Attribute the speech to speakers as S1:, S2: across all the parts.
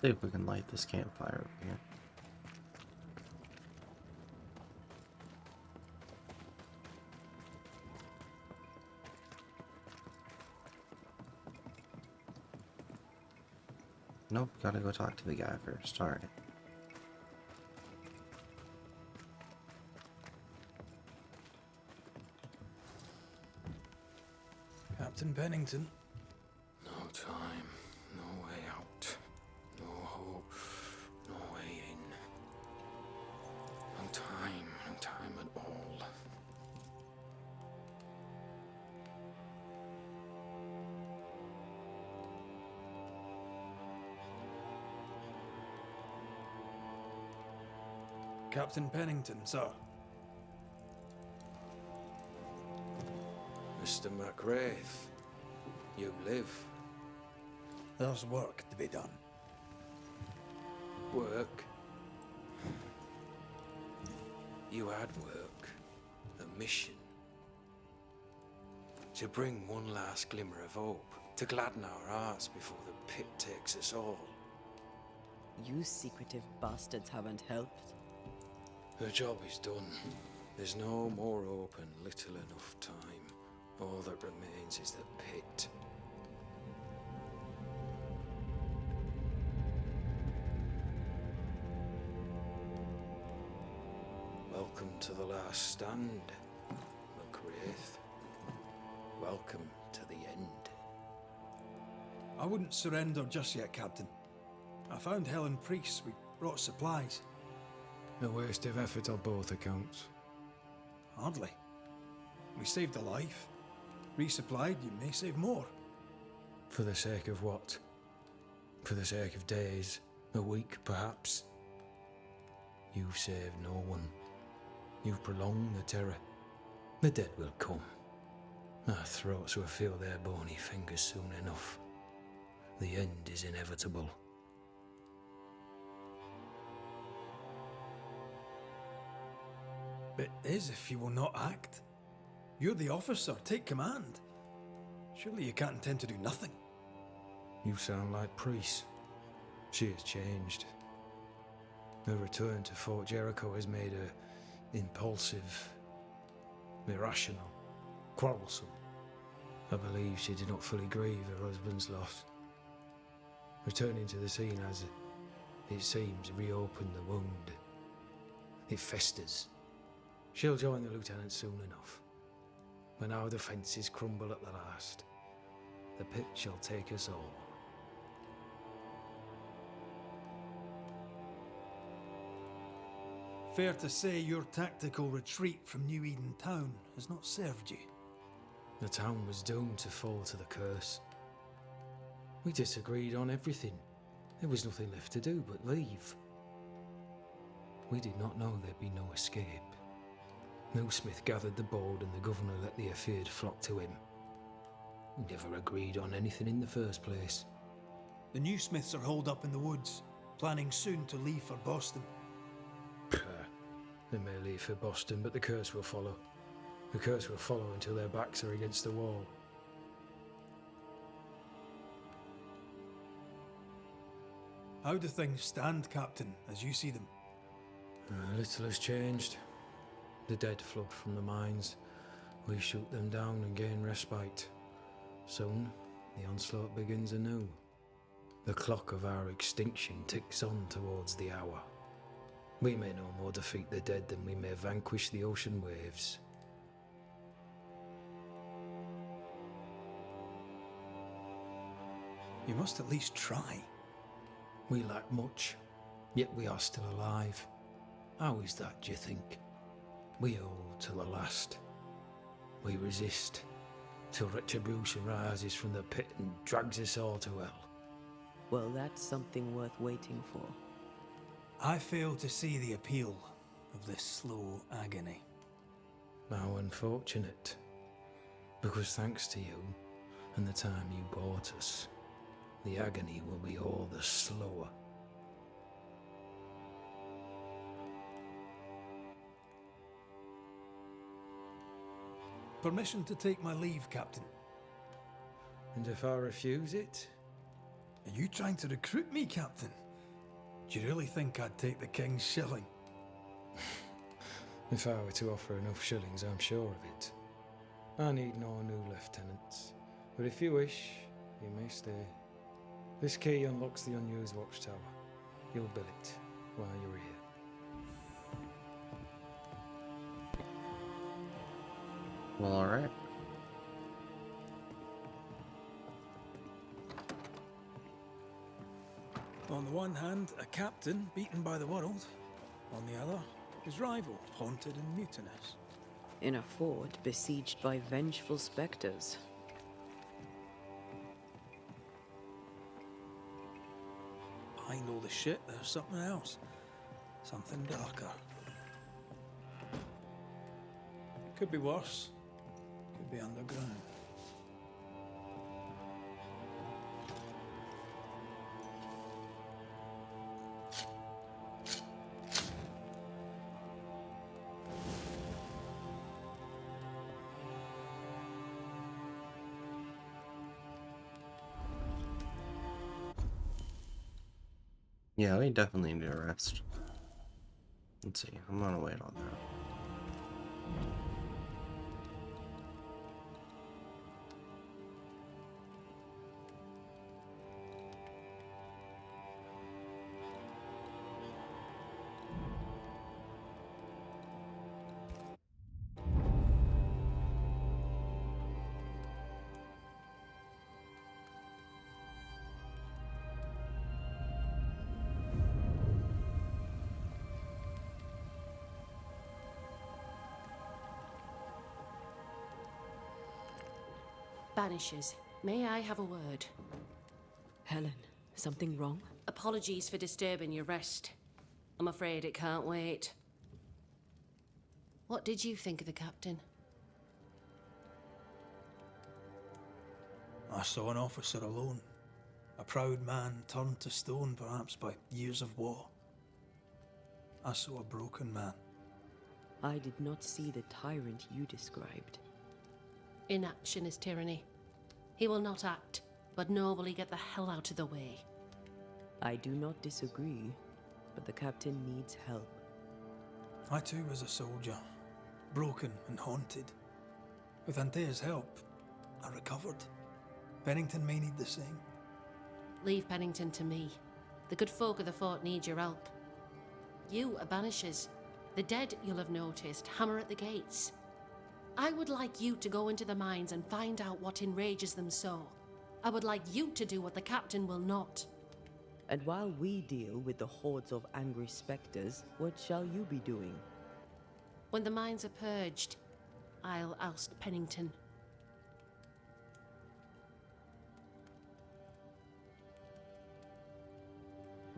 S1: See if we can light this campfire over here. Nope, gotta go talk to the guy first. Alright.
S2: Captain Pennington.
S3: No time, no way out, no hope, no way in. No time at all.
S2: Captain Pennington, sir.
S3: Mr. McWraith, you live.
S2: There's work to be done.
S3: Work. You had work. A mission. To bring one last glimmer of hope. To gladden our hearts before the pit takes us all.
S4: You secretive bastards haven't helped.
S3: The job is done. There's no more hope and little enough time. All that remains is the pit. Welcome to the last stand, McWraith. Welcome to the end.
S2: I wouldn't surrender just yet, Captain. I found Helen Priest. We brought supplies.
S3: A waste of effort on both accounts.
S2: Hardly. We saved a life. Resupplied, you may save more.
S3: For the sake of what? For the sake of days, a week perhaps? You've saved no one. You've prolonged the terror. The dead will come. Our throats will feel their bony fingers soon enough. The end is inevitable.
S2: It is if you will not act. You're the officer, take command. Surely you can't intend to do nothing.
S3: You sound like Priest. She has changed. Her return to Fort Jericho has made her impulsive, irrational, quarrelsome. I believe she did not fully grieve her husband's loss. Returning to the scene has, it seems, reopened the wound. It festers. She'll join the lieutenant soon enough. When our defences crumble at the last, the pit shall take us all.
S2: Fair to say your tactical retreat from New Eden Town has not served you.
S3: The town was doomed to fall to the curse. We disagreed on everything. There was nothing left to do but leave. We did not know there'd be no escape. No Smith gathered the board and the governor let the affair flock to him. We never agreed on anything in the first place.
S2: The new Smiths are holed up in the woods, planning soon to leave for Boston.
S3: They may leave for Boston, but the curse will follow. The curse will follow until their backs are against the wall.
S2: How do things stand, Captain, as you see them?
S3: Little has changed. The dead flood from the mines. We shoot them down and gain respite. Soon, the onslaught begins anew. The clock of our extinction ticks on towards the hour. We may no more defeat the dead than we may vanquish the ocean waves.
S2: You must at least try.
S3: We lack much, yet we are still alive. How is that, do you think? We hold to the last. We resist, till retribution rises from the pit and drags us all to hell.
S4: Well, that's something worth waiting for.
S2: I fail to see the appeal of this slow agony.
S3: How unfortunate. Because thanks to you, and the time you bought us, the agony will be all the slower.
S2: Permission to take my leave, Captain.
S3: And if I refuse it?
S2: Are you trying to recruit me, Captain? Do you really think I'd take the king's shilling?
S3: If I were to offer enough shillings, I'm sure of it. I need no new lieutenants, but if you wish, you may stay. This key unlocks the unused watchtower. You'll bill it while you're here.
S1: Well, alright.
S2: On the one hand, a captain beaten by the world. On the other, his rival, haunted and mutinous.
S4: In a fort besieged by vengeful specters.
S2: Behind all the shit, there's something else. Something darker. Could be worse. Could be underground.
S1: Yeah, we definitely need a rest. Let's see, I'm gonna wait on that.
S5: Banishers, may I have a word?
S4: Helen, something wrong?
S5: Apologies for disturbing your rest. I'm afraid it can't wait. What did you think of the captain?
S2: I saw an officer alone. A proud man turned to stone, perhaps by years of war. I saw a broken man.
S4: I did not see the tyrant you described.
S5: Inaction is tyranny. He will not act, but nobly get the hell out of the way.
S4: I do not disagree, but the captain needs help.
S2: I too was a soldier, broken and haunted. With Antea's help, I recovered. Pennington may need the same.
S5: Leave Pennington to me. The good folk of the fort need your help. You are Banishers. The dead, you'll have noticed, hammer at the gates. I would like you to go into the mines and find out what enrages them so. I would like you to do what the captain will not.
S4: And while we deal with the hordes of angry specters, what shall you be doing?
S5: When the mines are purged, I'll oust Pennington.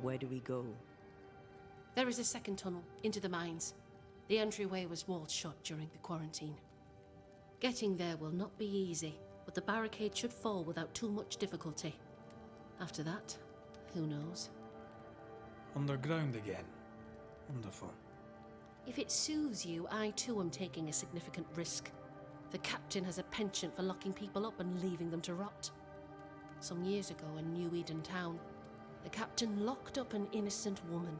S4: Where do we go?
S5: There is a second tunnel into the mines. The entryway was walled shut during the quarantine. Getting there will not be easy, but the barricade should fall without too much difficulty. After that, who knows?
S2: Underground again. Wonderful.
S5: If it soothes you, I too am taking a significant risk. The captain has a penchant for locking people up and leaving them to rot. Some years ago in New Eden Town, the captain locked up an innocent woman.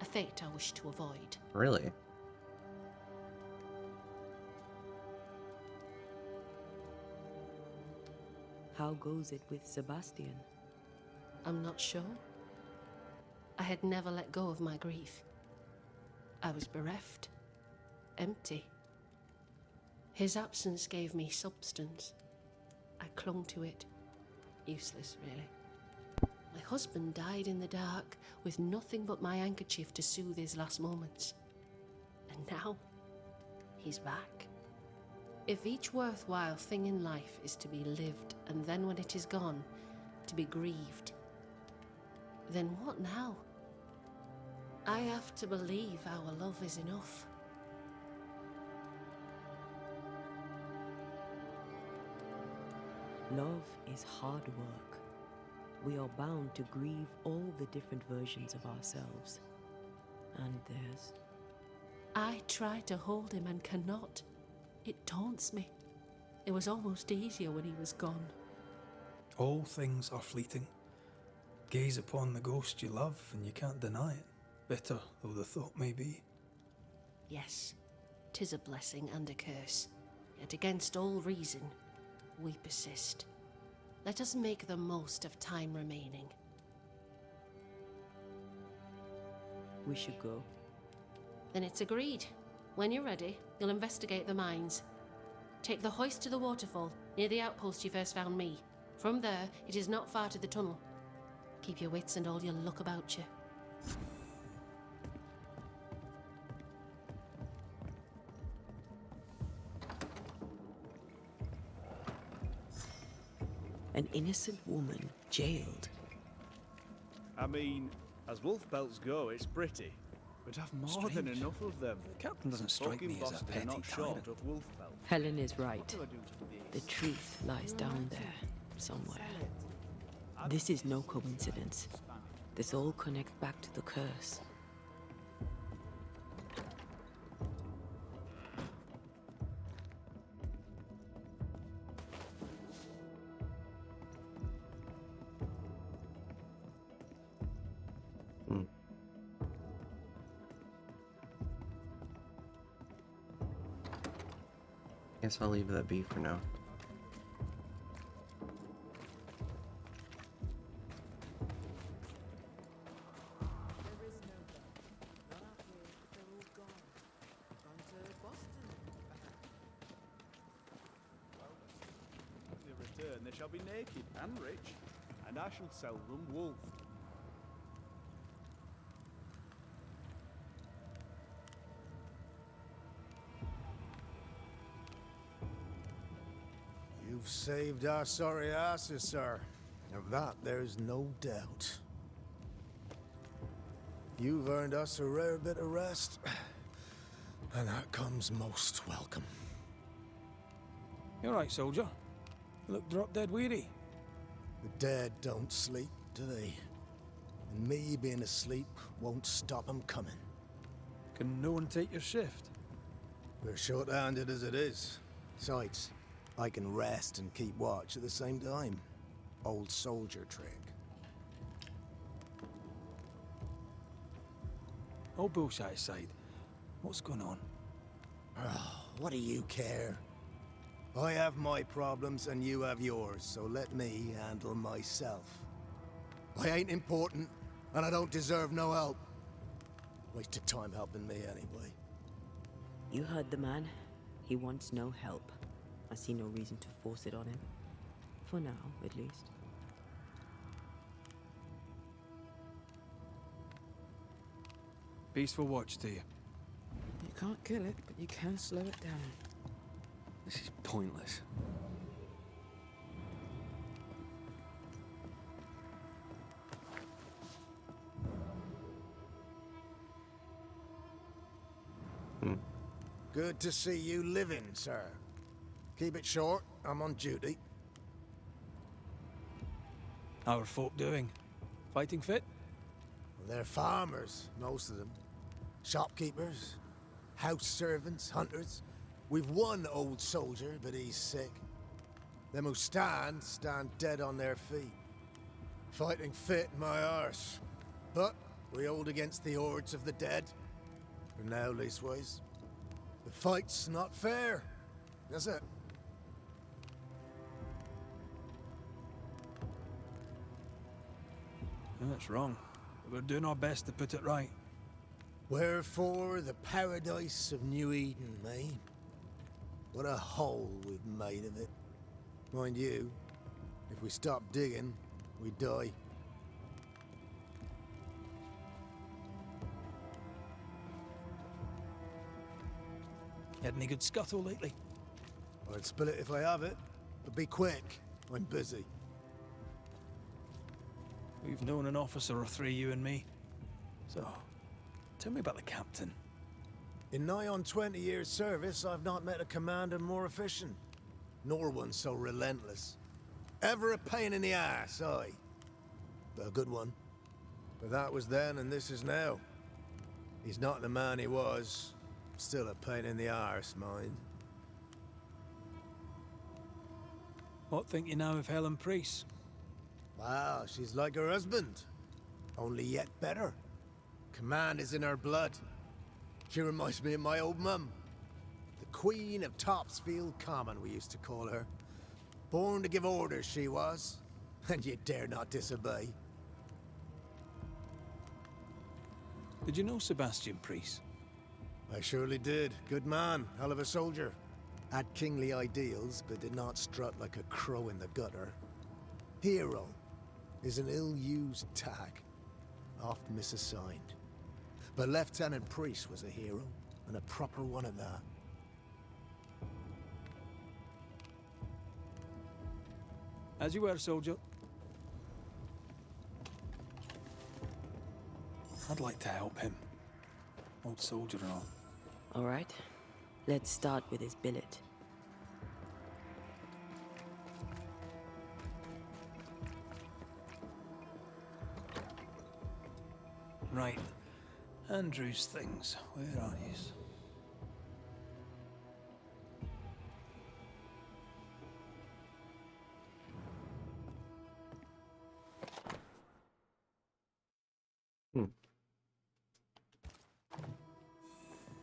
S5: A fate I wish to avoid.
S1: Really?
S4: How goes it with Sebastian?
S5: I'm not sure. I had never let go of my grief. I was bereft, empty. His absence gave me substance. I clung to it. Useless, really. My husband died in the dark with nothing but my handkerchief to soothe his last moments. And now, he's back. If each worthwhile thing in life is to be lived, and then when it is gone, to be grieved, then what now? I have to believe our love is enough.
S4: Love is hard work. We are bound to grieve all the different versions of ourselves. And theirs.
S5: I try to hold him and cannot. It taunts me. It was almost easier when he was gone.
S2: All things are fleeting. Gaze upon the ghost you love, and you can't deny it. Bitter though the thought may be.
S5: Yes, 'tis a blessing and a curse. Yet against all reason, we persist. Let us make the most of time remaining.
S4: We should go.
S5: Then it's agreed. When you're ready, you'll investigate the mines. Take the hoist to the waterfall, near the outpost you first found me. From there, it is not far to the tunnel. Keep your wits and all your luck about you.
S4: An innocent woman jailed.
S6: I mean, as wolf pelts go, it's pretty. But I've more than
S2: Strange.
S6: enough of them.
S2: The captain doesn't strike
S6: Fucking
S2: me as a
S6: Boston are
S2: petty
S6: not short
S2: tyrant.
S6: of wolf pelts.
S4: Helen is right.
S6: What do I do to
S4: The
S6: this?
S4: truth lies down there, somewhere. This is no coincidence. This all connects back to the curse.
S1: Guess I'll leave that be for now.
S6: When they return, they shall be naked and rich, and I shall sell them wolf.
S7: You've saved our sorry asses, sir. Of that, there's no doubt. You've earned us a rare bit of rest, and that comes most welcome.
S2: You alright, soldier? You look drop dead weary.
S7: The dead don't sleep, do they? And me being asleep won't stop 'em coming.
S2: Can no one take your shift?
S7: We're short-handed as it is. Besides, I can rest and keep watch at the same time. Old soldier trick.
S2: All bullshit aside, what's going on?
S7: Oh, what do you care? I have my problems and you have yours, so let me handle myself. I ain't important, and I don't deserve no help. Wasted time helping me anyway.
S4: You heard the man. He wants no help. I see no reason to force it on him. For now, at least.
S2: Peaceful watch to you.
S3: You can't kill it, but you can slow it down. This is pointless.
S7: Good to see you living, sir. Keep it short, I'm on duty.
S2: How are folk doing? Fighting fit?
S7: They're farmers, most of them. Shopkeepers, house servants, hunters. We've one old soldier, but he's sick. Them who stand dead on their feet. Fighting fit, my arse. But we hold against the hordes of the dead. For now, leastways. The fight's not fair, is it?
S2: That's wrong. We're doing our best to put it right.
S7: Wherefore the paradise of New Eden, eh? What a hole we've made of it. Mind you, if we stop digging, we die.
S2: Had any good scuttle lately?
S7: I'd spill it if I have it, but be quick. I'm busy.
S2: We've known an officer or three, you and me. So, tell me about the captain.
S7: In nigh on 20 years' service, I've not met a commander more efficient, nor one so relentless. Ever a pain in the ass, aye. But a good one. But that was then and this is now. He's not the man he was. Still a pain in the arse, mind.
S2: What think you now of Helen Priest?
S7: Well, she's like her husband, only yet better. Command is in her blood. She reminds me of my old mum. The Queen of Topsfield Common, we used to call her. Born to give orders, she was. And you dare not disobey.
S2: Did you know Sebastian Priest?
S7: I surely did. Good man, hell of a soldier. Had kingly ideals, but did not strut like a crow in the gutter. Hero is an ill-used tag, oft misassigned. But Lieutenant Priest was a hero, and a proper one at that.
S2: As you were, soldier. I'd like to help him. Old soldier and all.
S4: All right, let's start with his billet.
S2: Right. Andrew's things. Where are yous?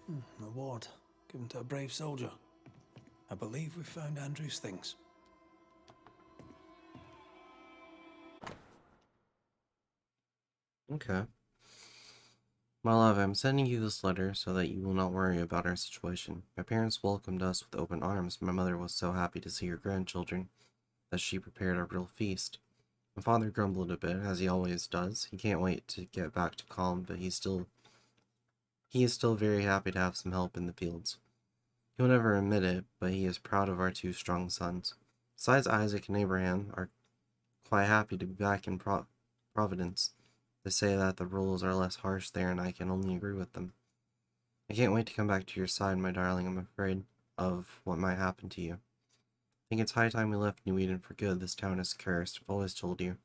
S2: An award given to a brave soldier. I believe we found Andrew's things.
S1: Okay. My love, I'm sending you this letter so that you will not worry about our situation. My parents welcomed us with open arms. My mother was so happy to see her grandchildren that she prepared a real feast. My father grumbled a bit, as he always does. He can't wait to get back to calm, but he is still very happy to have some help in the fields. He'll never admit it, but he is proud of our two strong sons. Besides, Isaac and Abraham are quite happy to be back in Providence. They say that the rules are less harsh there, and I can only agree with them. I can't wait to come back to your side, my darling. I'm afraid of what might happen to you. I think it's high time we left New Eden for good. This town is cursed. I've always told you.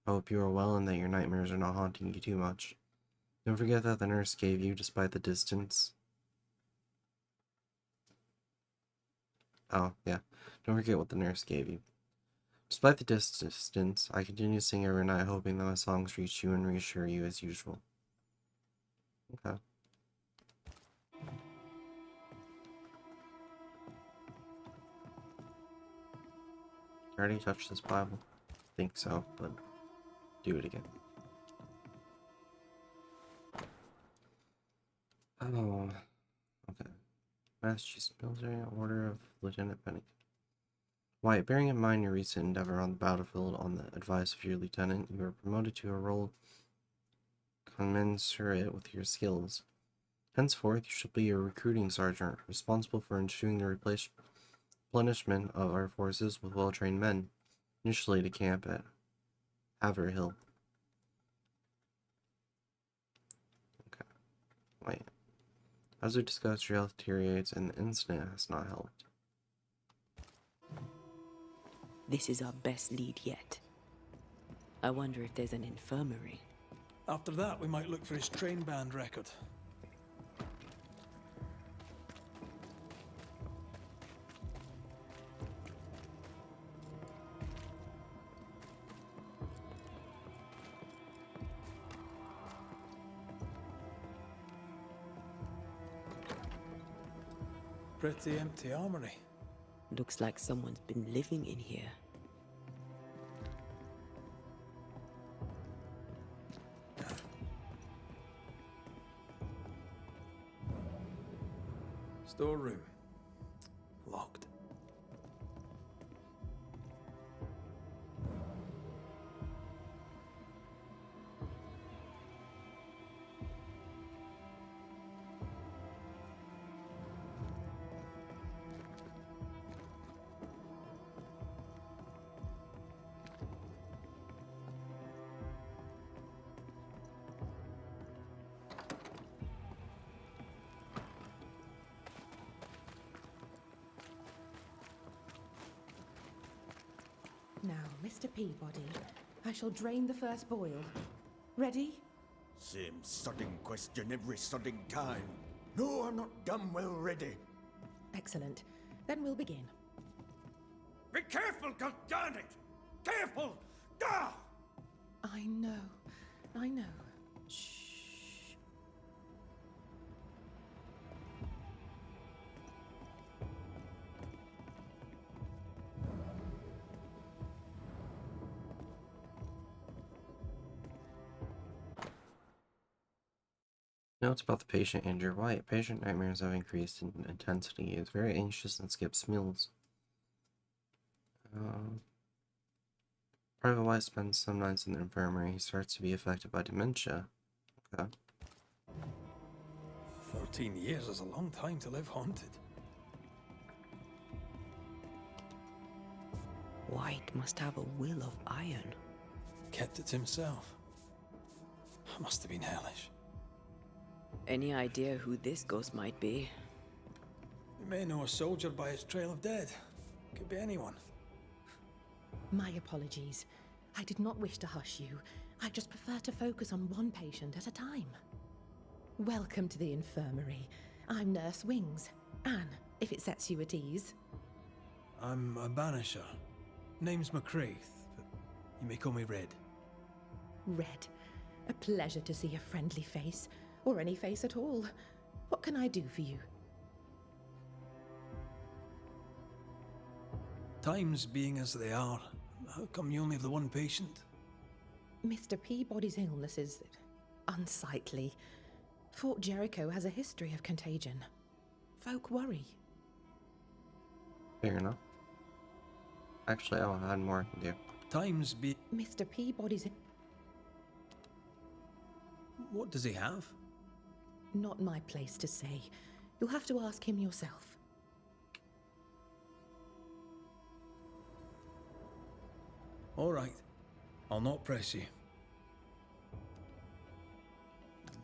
S1: I hope you are well and that your nightmares are not haunting you too much. Don't forget that the nurse gave you, despite the distance. Oh, yeah. Don't forget what the nurse gave you. Despite the distance, I continue to sing every night, hoping that my songs reach you and reassure you as usual. Okay. I already touched this Bible. I think so, but do it again. Oh, okay. Massachusetts Military Order of Lieutenant Pennington. Wyatt, bearing in mind your recent endeavor on the battlefield on the advice of your lieutenant, you are promoted to a role commensurate with your skills. Henceforth, you shall be a recruiting sergeant, responsible for ensuring the replenishment of our forces with well-trained men, initially to camp at Haverhill. Okay. Wait. As we discussed, your health deteriorates and the incident has not helped.
S4: This is our best lead yet. I wonder if there's an infirmary.
S2: After that, we might look for his train band record. Pretty empty armory.
S4: Looks like someone's been living in here.
S2: Storeroom. Locked.
S8: Now, Mr. Peabody, I shall drain the first boil. Ready?
S9: Same sodding question every sodding time. No, I'm not damn well ready.
S8: Excellent. Then we'll begin.
S9: Be careful, goddarn it! Careful!
S8: I know. I know. Shh.
S1: Notes about the patient Andrew White. Patient nightmares have increased in intensity. He is very anxious and skips meals. Private White spends some nights in the infirmary. He starts to be affected by dementia. Okay.
S2: 13 years is a long time to live haunted.
S4: White must have a will of iron.
S2: Kept it to himself. Must have been hellish.
S4: Any idea who this ghost might be?
S2: You may know a soldier by his trail of dead. Could be anyone.
S8: My apologies. I did not wish to hush you. I just prefer to focus on one patient at a time. Welcome to the infirmary. I'm Nurse Wings. Anne, if it sets you at ease.
S2: I'm a Banisher. Name's McCraith, but you may call me Red.
S8: Red, a pleasure to see a friendly face, or any face at all. What can I do for you?
S2: Times being as they are, how come you only have the one patient?
S8: Mr. Peabody's illness is unsightly. Fort Jericho has a history of contagion. Folk worry.
S1: Fair enough. Actually, I had more I can do.
S2: Times be...
S8: Mr. Peabody's...
S2: What does he have?
S8: Not my place to say. You'll have to ask him yourself.
S2: All right. I'll not press you.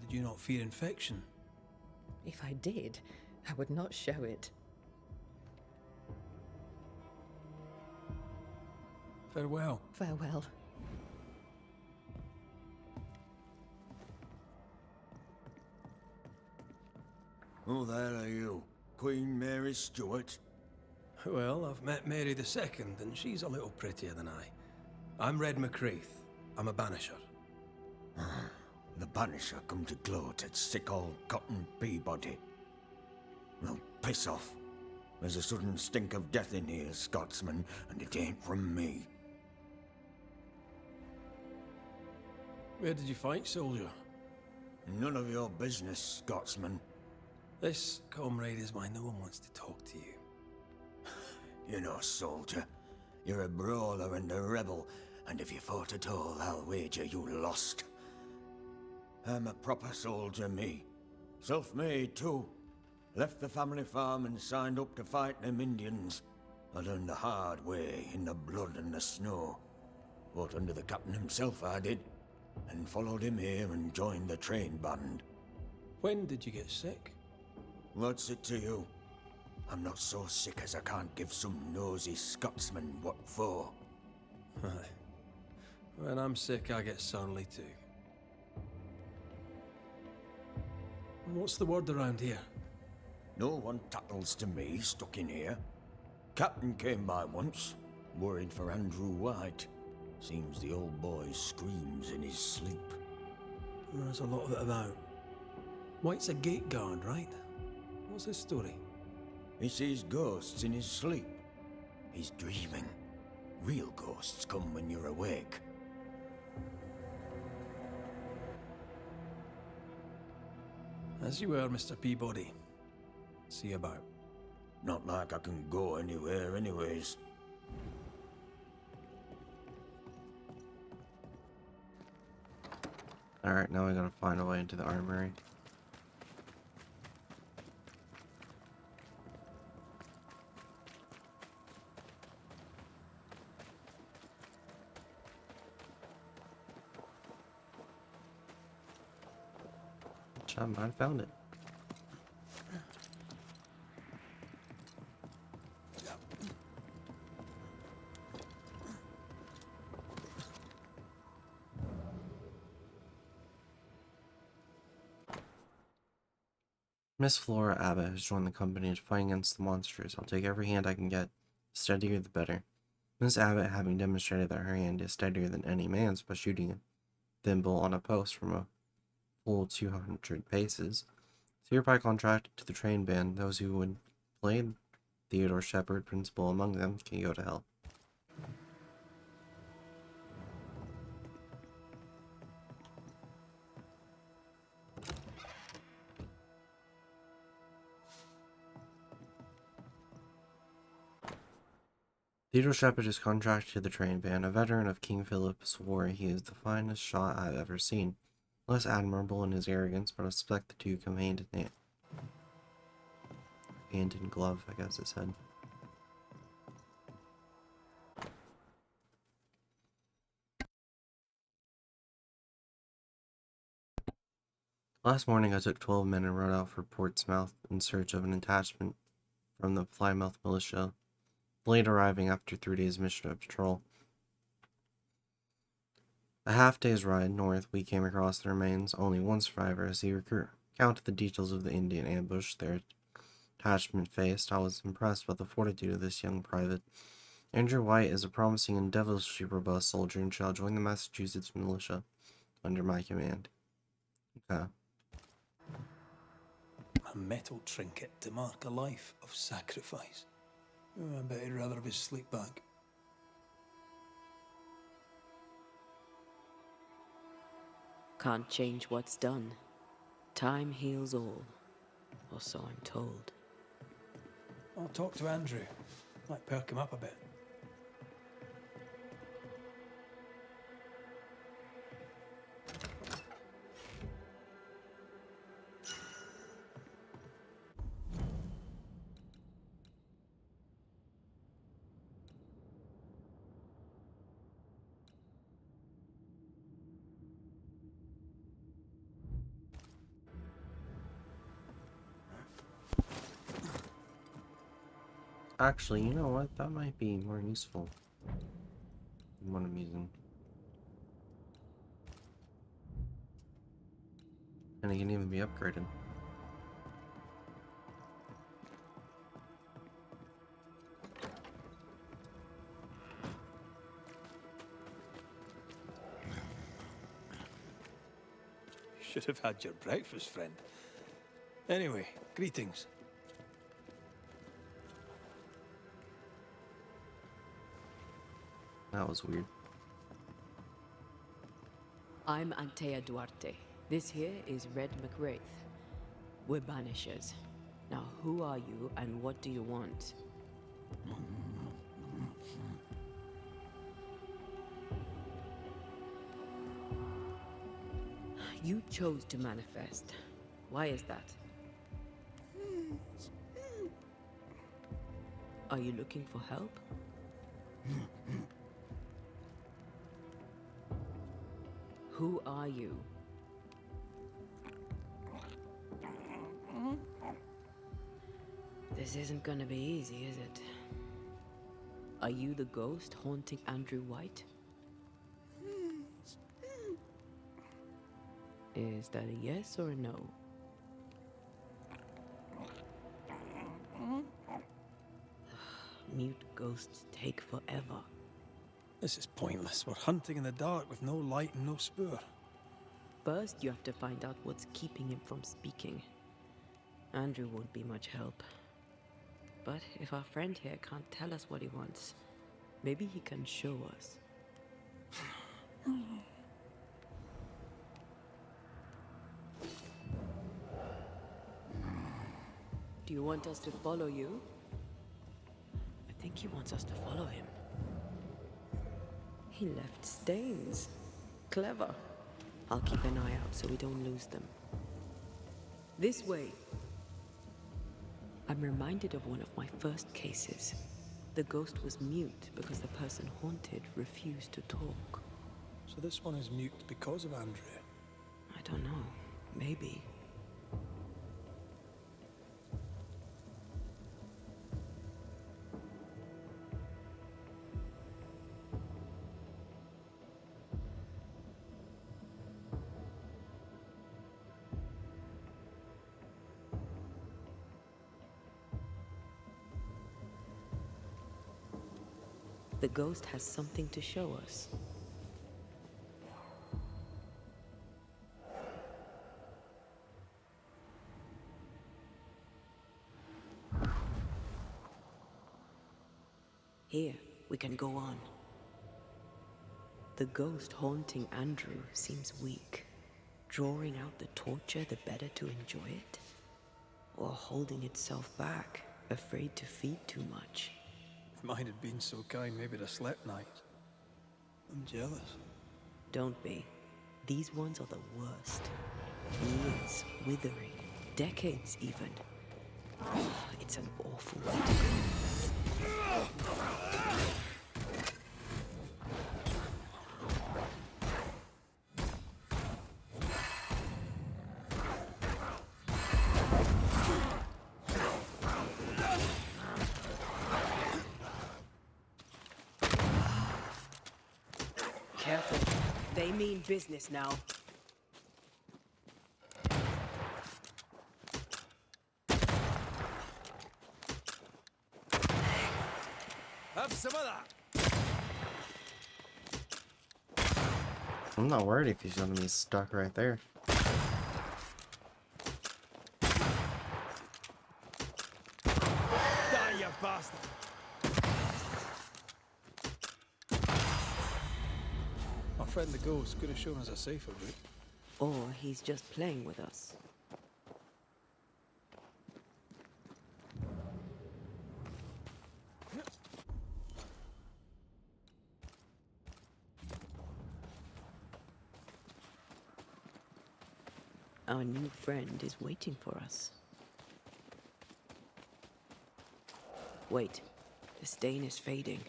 S2: Did you not fear infection?
S8: If I did, I would not show it.
S2: Farewell.
S8: Farewell.
S9: Who the hell are you? Queen Mary Stuart?
S2: Well, I've met Mary II, and she's a little prettier than I. I'm Red McCraith. I'm a Banisher.
S9: The Banisher come to gloat at sick old Cotton Peabody. Well, piss off. There's a sudden stink of death in here, Scotsman, and it ain't from me.
S2: Where did you fight, soldier?
S9: None of your business, Scotsman.
S2: This, comrade, is why no one wants to talk to you.
S9: You know, soldier, you're a brawler and a rebel, and if you fought at all, I'll wager you lost. I'm a proper soldier, me. Self-made, too. Left the family farm and signed up to fight them Indians. I learned the hard way, in the blood and the snow. Fought under the captain himself, I did, and followed him here and joined the train band.
S2: When did you get sick?
S9: What's it to you? I'm not so sick as I can't give some nosy Scotsman what for.
S2: Aye. When I'm sick, I get surly too. What's the word around here?
S9: No one tattles to me stuck in here. Captain came by once, worried for Andrew White. Seems the old boy screams in his sleep.
S2: There's a lot of it about. White's a gate guard, right? What's his story?
S9: He sees ghosts in his sleep. He's dreaming. Real ghosts come when you're awake.
S2: As you were, Mr. Peabody. See you about.
S9: Not like I can go anywhere anyways.
S1: Alright, now I gotta find a way into the armory. I found it. Miss Flora Abbott has joined the company to fight against the monsters. I'll take every hand I can get. The steadier, the better. Miss Abbott, having demonstrated that her hand is steadier than any man's by shooting a thimble on a post from a full 200 paces, is hereby contracted to the train band. Those who would play Theodore Shepard, principal among them, can go to hell. Theodore Shepard is contracted to the train band. A veteran of King Philip swore he is the finest shot I've ever seen. Less admirable in his arrogance, but I suspect the two come hand in hand. Hand in glove, I guess it said. Last morning I took 12 men and rode out for Portsmouth in search of an detachment from the Plymouth militia, late arriving after 3 days' mission of patrol. A half-day's ride north, we came across the remains. Only one survivor as he recounted the details of the Indian ambush their detachment faced. I was impressed by the fortitude of this young private. Andrew White is a promising and devilishly robust soldier and shall join the Massachusetts militia under my command. Okay.
S2: A metal trinket to mark a life of sacrifice. Oh, I bet he'd rather have his sleep back.
S4: Can't change what's done. Time heals all, or so I'm told.
S2: I'll talk to Andrew. Might perk him up a bit.
S1: Actually, you know what? That might be more useful than what I'm using. And it can even be upgraded.
S2: You should have had your breakfast, friend. Anyway, greetings.
S1: That was weird.
S4: I'm Antea Duarte. This here is Red McWraith. We're Banishers. Now, who are you and what do you want? You chose to manifest. Why is that? Are you looking for help? Who are you? This isn't gonna be easy, is it? Are you the ghost haunting Andrew White? Is that a yes or a no? Mute ghosts take forever.
S2: This is pointless. We're hunting in the dark with no light and no spoor.
S4: First, you have to find out what's keeping him from speaking. Andrew won't be much help. But if our friend here can't tell us what he wants, maybe he can show us. Do you want us to follow you? I think he wants us to follow him. He left stains. Clever. I'll keep an eye out so we don't lose them. This way. I'm reminded of one of my first cases. The ghost was mute because the person haunted refused to talk.
S2: So this one is mute because of Andrew.
S4: I don't know. Maybe. The ghost has something to show us. Here, we can go on. The ghost haunting Andrew seems weak. Drawing out the torture the better to enjoy it? Or holding itself back, afraid to feed too much?
S2: If mine had been so kind, maybe I'd have slept night. I'm jealous.
S4: Don't be. These ones are the worst. Years, withering, decades even. It's an awful way to go. Careful. They mean business now.
S7: Have some of that.
S1: I'm not worried if he's gonna be stuck right there.
S7: Die, you bastard.
S2: Our friend the ghost could have shown us a safer route.
S4: Or he's just playing with us. Our new friend is waiting for us. Wait, the stain is fading.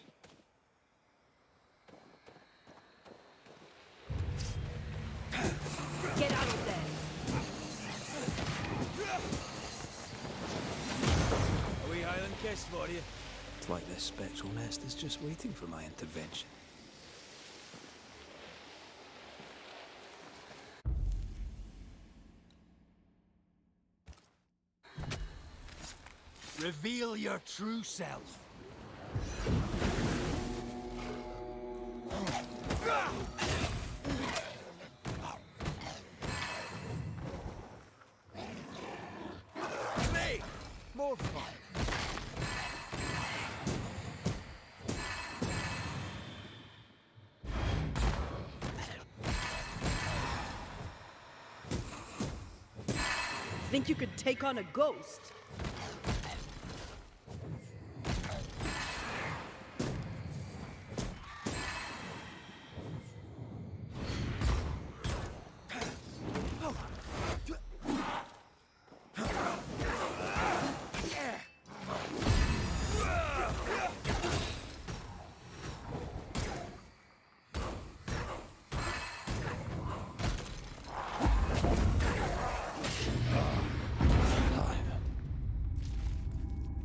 S4: Get out of there!
S6: A wee Highland kiss for you.
S2: It's like this spectral nest is just waiting for my intervention.
S7: Reveal your true self. Me! More fun.
S4: Think you could take on a ghost?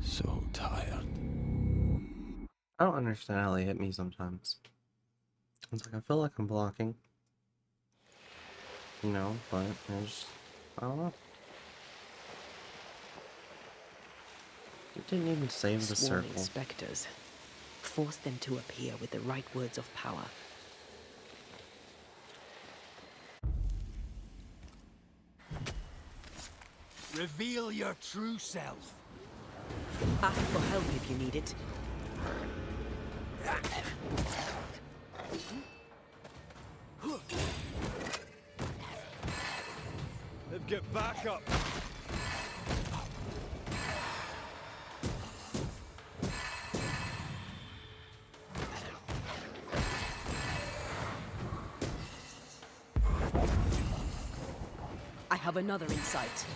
S2: So tired.
S1: I don't understand how they hit me sometimes. It's like I feel like I'm blocking. You know, but I don't know. It didn't even save the
S4: Sworn
S1: circle.
S4: inspectors. Force them to appear with the right words of power.
S7: Reveal your true self.
S4: Ask for help if you need it.
S6: They've got back up.
S4: I have another insight.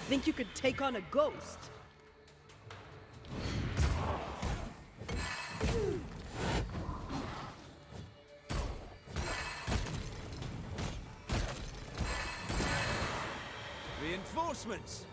S4: Think you could take on a ghost?
S6: Reinforcements!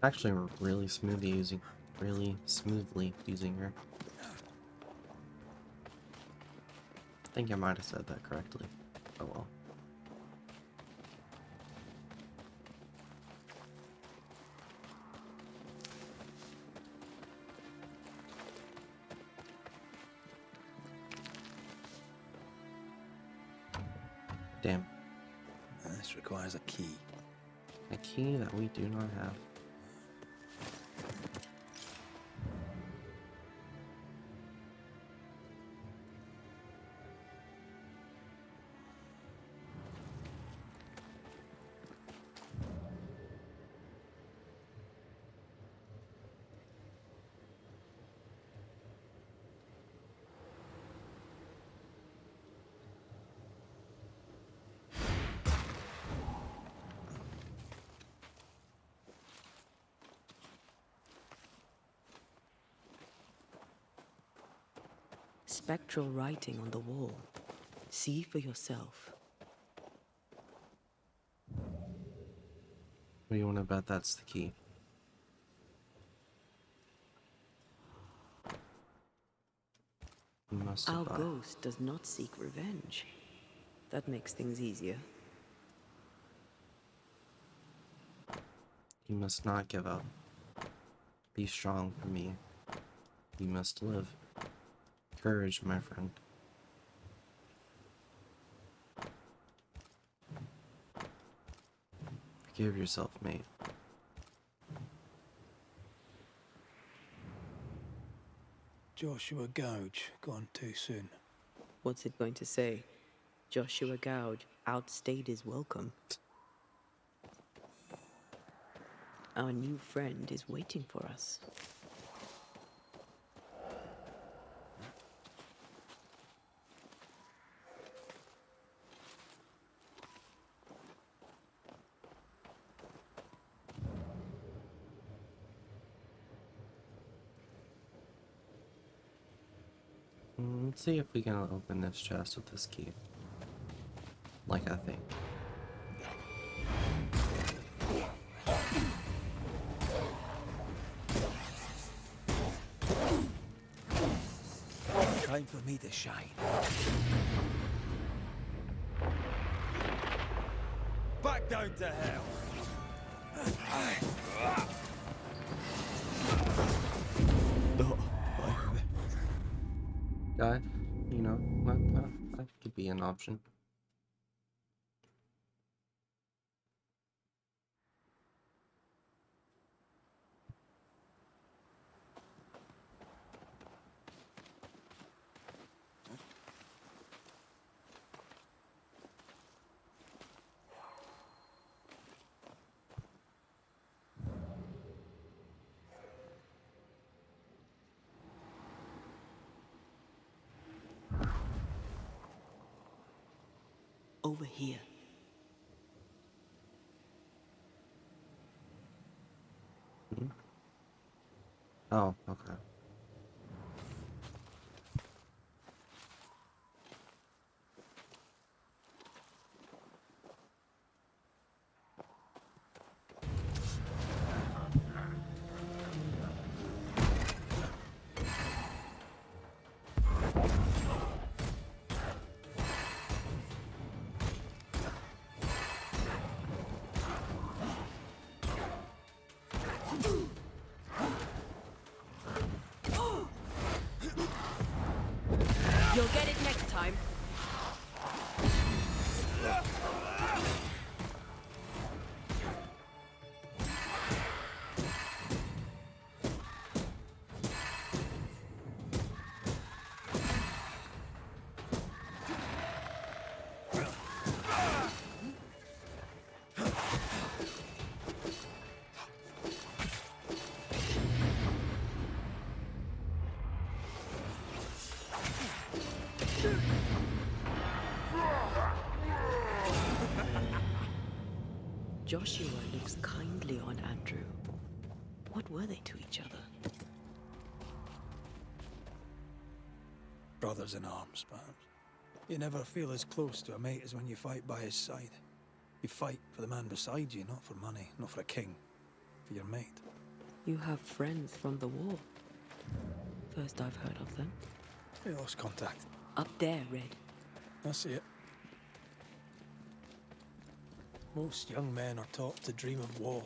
S1: Actually, we're really smoothly using her. I think I might have said that correctly. Oh well. Damn.
S2: This requires a key.
S1: A key that we do not have.
S4: Spectral writing on the wall. See for yourself.
S1: What do you want to bet that's the key? You must
S4: Our
S1: survive.
S4: ghost does not seek revenge. That makes things easier.
S1: You must not give up. Be strong for me. You must live. Courage, my friend. Forgive yourself, mate.
S2: Joshua Gouge, gone too soon.
S4: What's it going to say? Joshua Gouge outstayed his welcome. Our new friend is waiting for us.
S1: Let's see if we can open this chest with this key. Like I think.
S2: Time for me to shine.
S6: Back down to hell!
S1: Dive, you know, that could be an option.
S4: Over here.
S1: Oh, okay.
S4: Joshua looks kindly on Andrew. What were they to each other?
S2: Brothers in arms, perhaps. You never feel as close to a mate as when you fight by his side. You fight for the man beside you, not for money, not for a king. For your mate.
S4: You have friends from the war. First I've heard of them.
S2: We lost contact.
S4: Up there, Red.
S2: I see it. Most young men are taught to dream of war.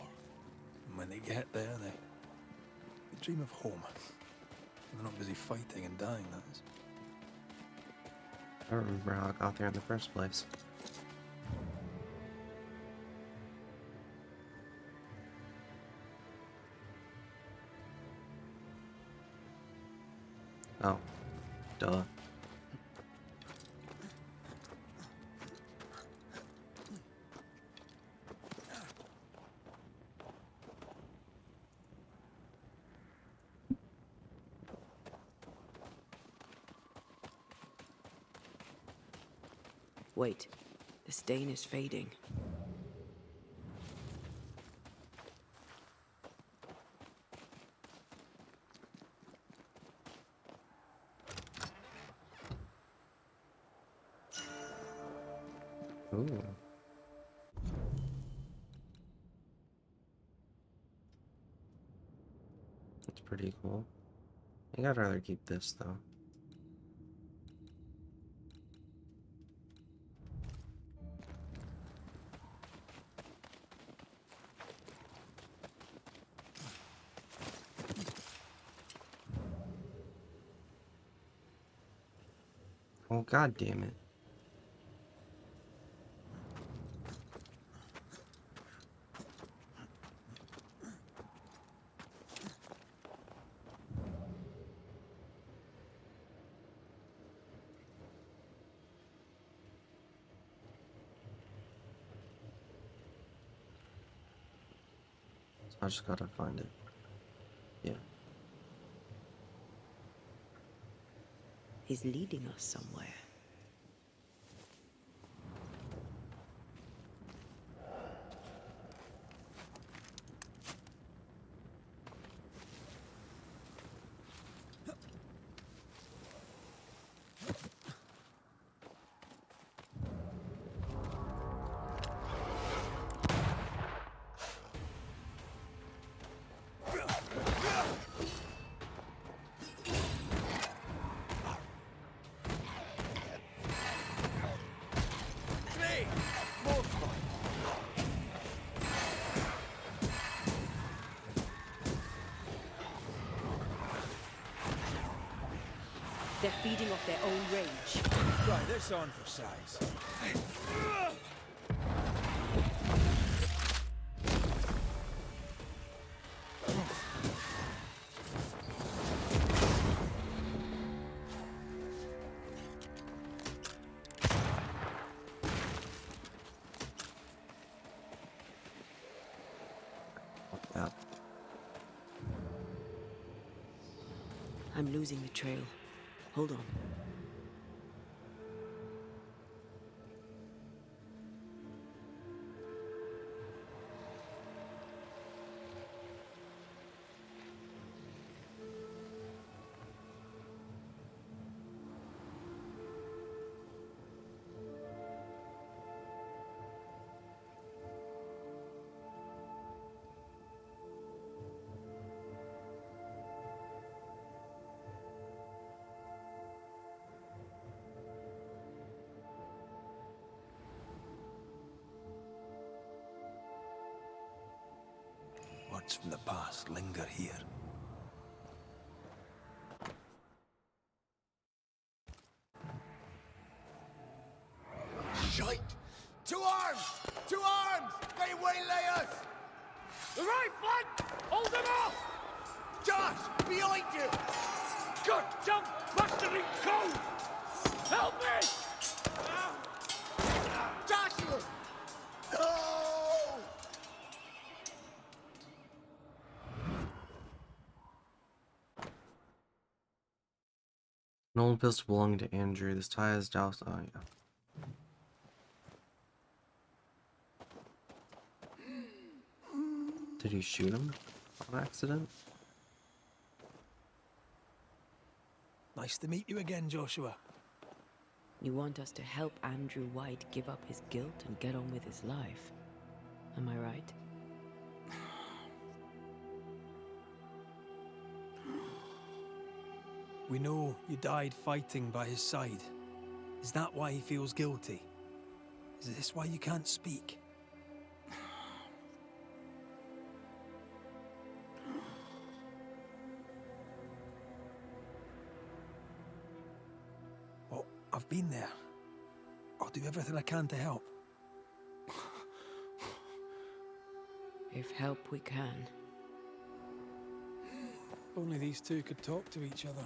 S2: And when they get there, they dream of home. They're not busy fighting and dying, that is.
S1: I don't remember how I got there in the first place. Oh, duh.
S4: Wait, the stain is fading.
S1: Ooh. That's pretty cool. I think I'd rather keep this though. Oh, god damn it. So I just gotta find it. Yeah.
S4: He's leading us somewhere. They're feeding off their own rage.
S6: Try this on for size.
S1: Yeah.
S4: I'm losing the trail. Hold on.
S2: Words from the past linger here.
S7: Shite! To arms! To arms! They waylay us!
S6: The right flank! Hold them off!
S7: Josh! Behind you!
S6: Good jump, bastarding cold! Help me!
S7: Joshua! No!
S1: An old pistol belonging to Andrew. This tie is doused. Oh, yeah. Did you shoot him on accident?
S2: Nice to meet you again, Joshua.
S4: You want us to help Andrew White give up his guilt and get on with his life. Am I right?
S2: We know you died fighting by his side. Is that why he feels guilty? Is this why you can't speak? Well, I've been there. I'll do everything I can to help.
S4: If help we can.
S2: Only these two could talk to each other.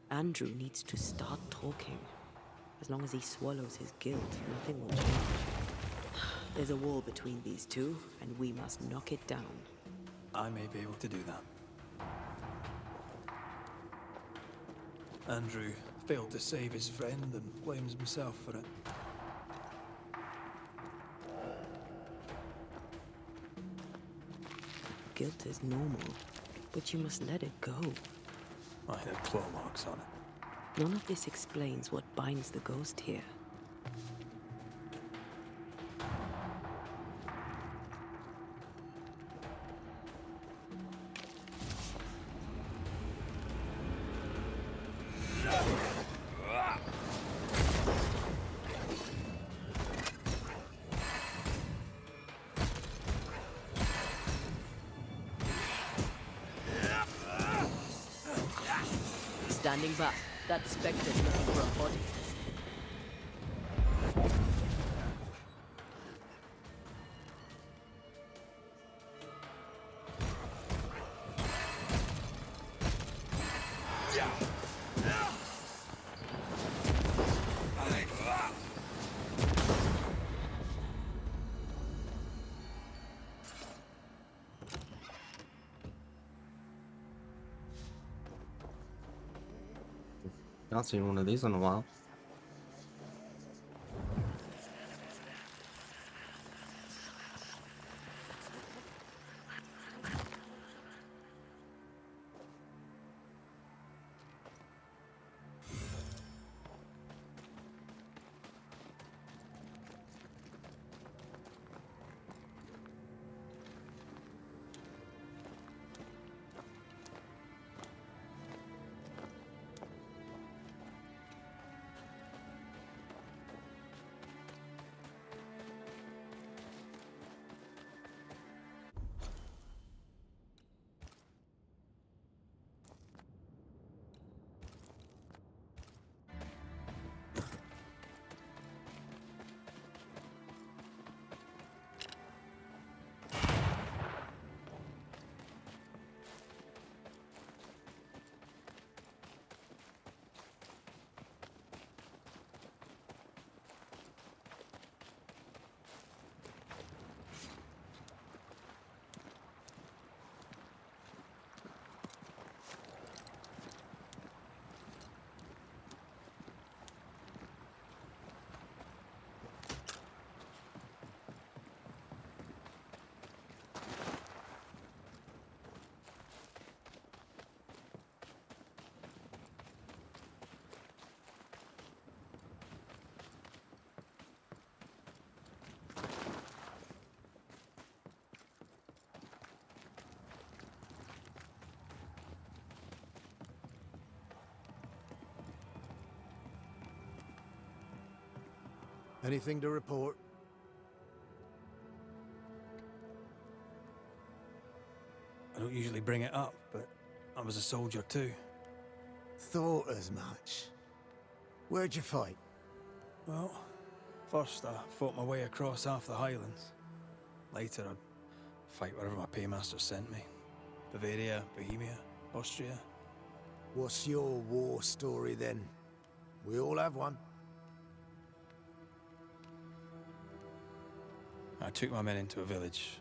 S4: Andrew needs to start talking. As long as he swallows his guilt, nothing will change. There's a wall between these two, and we must knock it down.
S2: I may be able to do that. Andrew failed to save his friend and blames himself for it.
S4: Guilt is normal, but you must let it go.
S2: I had claw marks on it.
S4: None of this explains what binds the ghost here. Standing back. That spectre's looking for a body.
S1: Not seen one of these in a while.
S7: Anything to report?
S2: I don't usually bring it up, but I was a soldier too.
S7: Thought as much. Where'd you fight?
S2: Well, first I fought my way across half the Highlands. Later I'd fight wherever my paymaster sent me. Bavaria, Bohemia, Austria.
S7: What's your war story then? We all have one.
S2: I took my men into a village,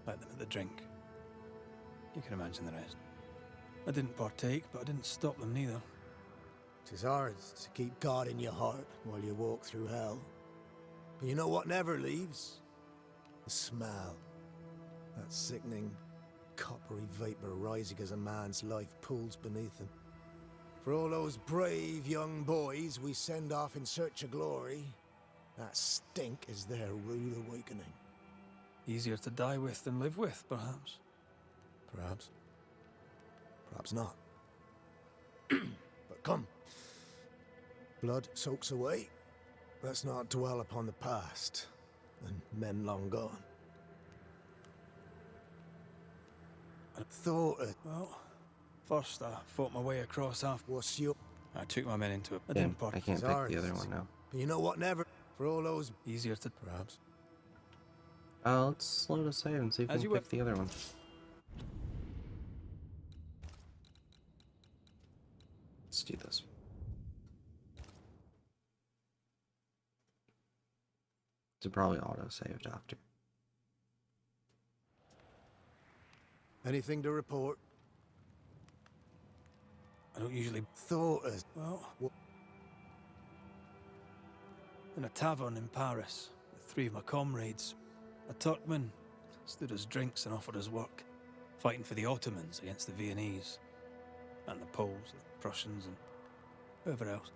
S2: let them at the drink. You can imagine the rest. I didn't partake, but I didn't stop them neither.
S7: 'Tis hard to keep God in your heart while you walk through hell. But you know what never leaves? The smell. That sickening, coppery vapor rising as a man's life pools beneath him. For all those brave young boys we send off in search of glory, that stink is their rude awakening.
S2: Easier to die with than live with, perhaps.
S7: Perhaps. Perhaps not. But come. Blood soaks away. Let's not dwell upon the past, and men long gone. I thought it.
S2: Well, first I fought my way across half.
S7: What's your...
S2: I took my men into a
S1: Yeah,
S2: dim pot.
S1: I can't pick
S7: Sorry.
S1: the other one now.
S7: But you know what never... For all those...
S2: Easier to...
S7: Perhaps.
S1: Let's slow to save and see if we
S2: As
S1: can
S2: you
S1: pick the other one. Let's do this. To probably auto-saved after.
S7: Anything to report?
S2: I don't usually...
S7: Thought it.
S2: Well...
S7: What?
S2: In a tavern in Paris, with 3 of my comrades, a Turkman stood us drinks and offered us work, fighting for the Ottomans against the Viennese, and the Poles, the Prussians, and whoever else.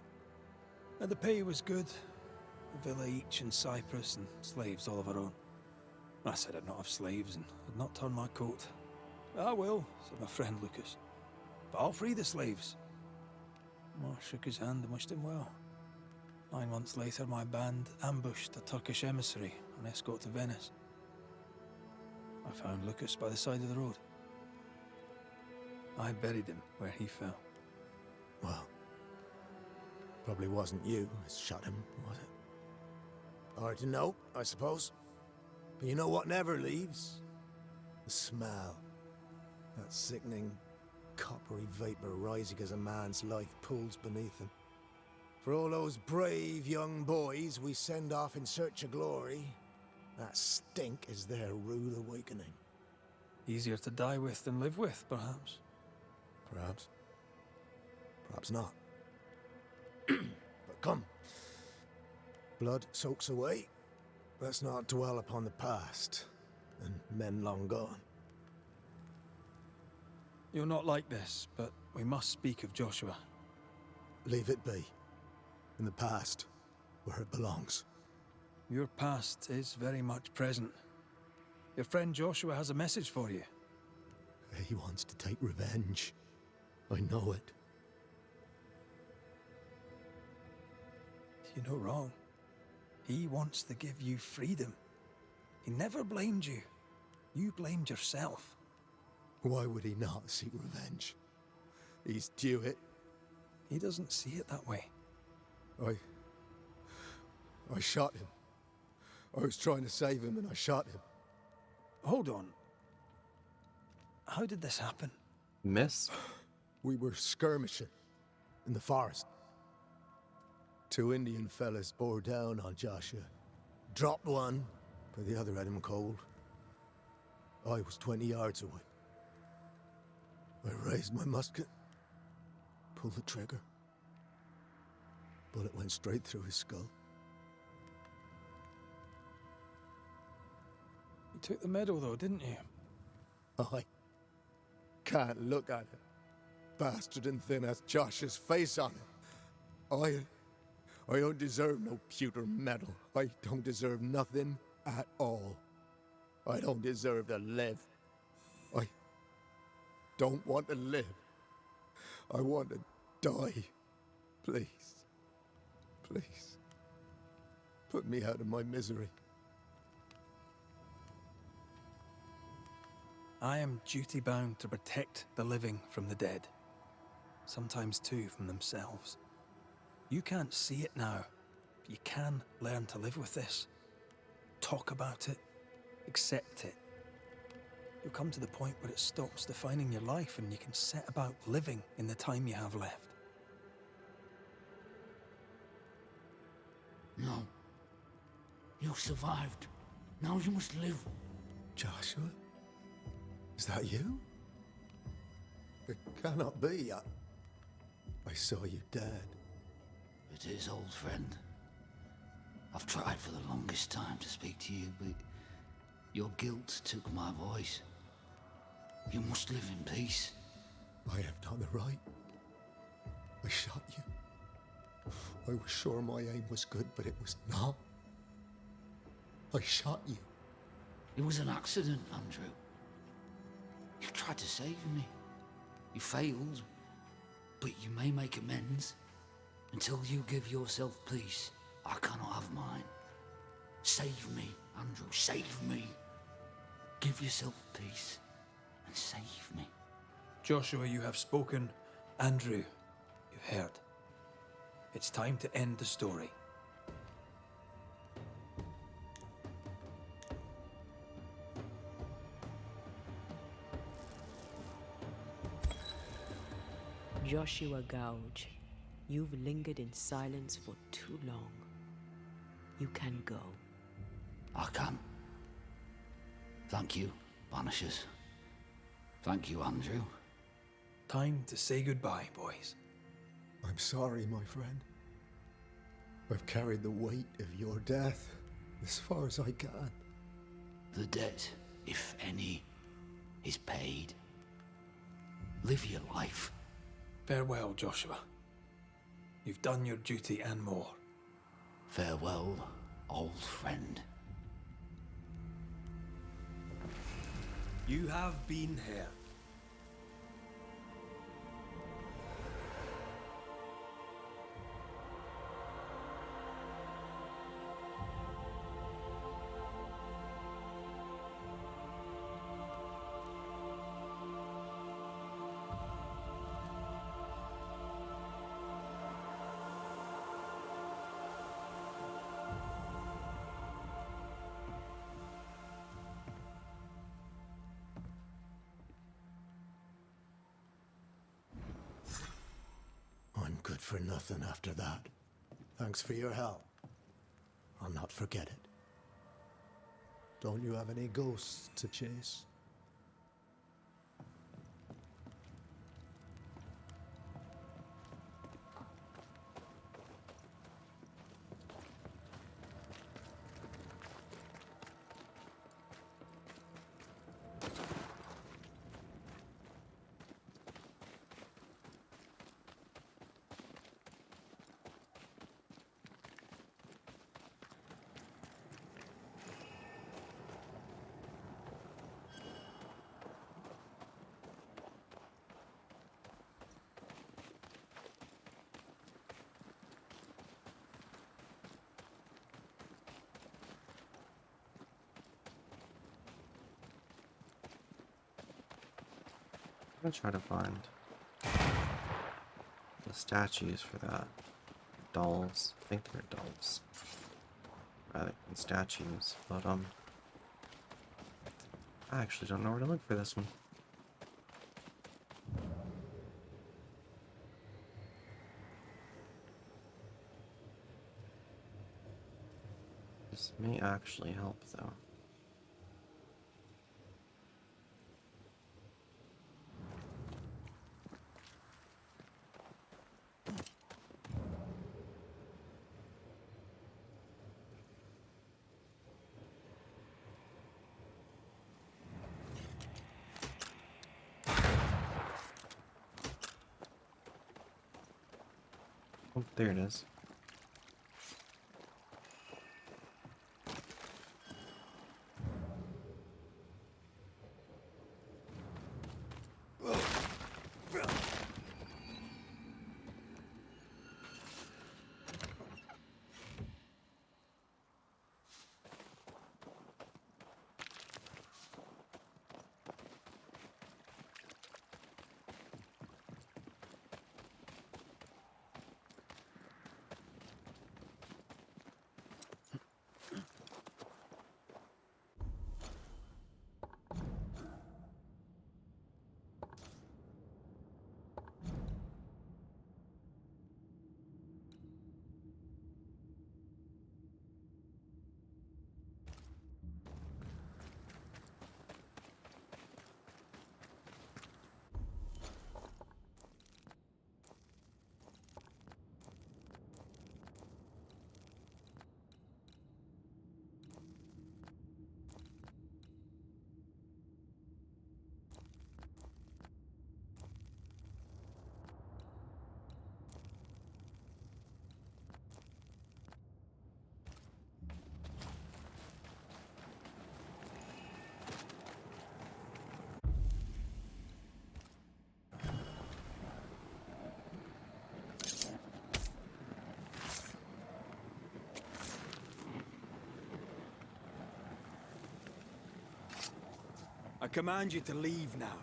S2: And the pay was good. A villa each in Cyprus and slaves all of our own. I said I'd not have slaves and I'd not turn my coat. I will, said my friend Lucas. But I'll free the slaves. I shook his hand and wished him well. 9 months later, my band ambushed a Turkish emissary on escort to Venice. I found Lucas by the side of the road. I buried him where he fell.
S7: Well, probably wasn't you who shot him, was it? Hard to know, I suppose. But you know what never leaves? The smell. That sickening, coppery vapor rising as a man's life pools beneath him. For all those brave young boys we send off in search of glory, that stink is their rude awakening.
S2: Easier to die with than live with, perhaps.
S7: Perhaps. Perhaps not. But come. Blood soaks away. Let's not dwell upon the past, and men long gone.
S2: You're not like this, but we must speak of Joshua.
S7: Leave it be. In the past, where it belongs.
S2: Your past is very much present. Your friend Joshua has a message for you.
S7: He wants to take revenge. I know it.
S2: You're no wrong. He wants to give you freedom. He never blamed you. You blamed yourself.
S7: Why would he not seek revenge? He's due it.
S2: He doesn't see it that way.
S7: I shot him. I was trying to save him and I shot him.
S2: Hold on. How did this happen?
S1: Miss?
S7: We were skirmishing in the forest. 2 Indian fellas bore down on Joshua. Dropped one, but the other had him cold. I was 20 yards away. I raised my musket, pulled the trigger. Bullet went straight through his skull.
S2: You took the medal though, didn't you?
S7: I can't look at it. Bastard and thin as Josh's face on it. I don't deserve no pewter medal. I don't deserve nothing at all. I don't deserve to live. I don't want to live. I want to die. Please. Please. Put me out of my misery.
S2: I am duty-bound to protect the living from the dead. Sometimes too from themselves. You can't see it now, but you can learn to live with this. Talk about it. Accept it. You'll come to the point where it stops defining your life and you can set about living in the time you have left.
S10: No. You survived. Now you must live.
S7: Joshua? Is that you? It cannot be. I saw you dead.
S10: It is, old friend. I've tried for the longest time to speak to you, but your guilt took my voice. You must live in peace.
S7: I have done the right. I shot you. I was sure my aim was good, but it was not. I shot you.
S10: It was an accident, Andrew. You tried to save me. You failed, but you may make amends. Until you give yourself peace, I cannot have mine. Save me, Andrew, save me. Give yourself peace and save me.
S2: Joshua, you have spoken. Andrew, you've heard. It's time to end the story.
S4: Joshua Gouge, you've lingered in silence for too long. You can go.
S10: I can. Thank you, Banishers. Thank you, Andrew.
S2: Time to say goodbye, boys.
S7: I'm sorry, my friend. I've carried the weight of your death as far as I can.
S10: The debt, if any, is paid. Live your life.
S2: Farewell, Joshua. You've done your duty and more.
S10: Farewell, old friend.
S2: You have been here.
S7: I'm good for nothing after that. Thanks for your help. I'll not forget it. Don't you have any ghosts to chase?
S1: I'm gonna try to find the statues for that. Dolls. I think they're dolls. Rather than statues. But, I actually don't know where to look for this one. This may actually help, though. Oh, there it is.
S2: I command you to leave now.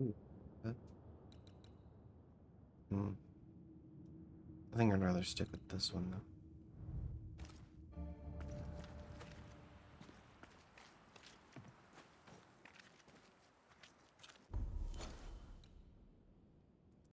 S1: Ooh, that- Hmm. I think I'd rather stick with this one though.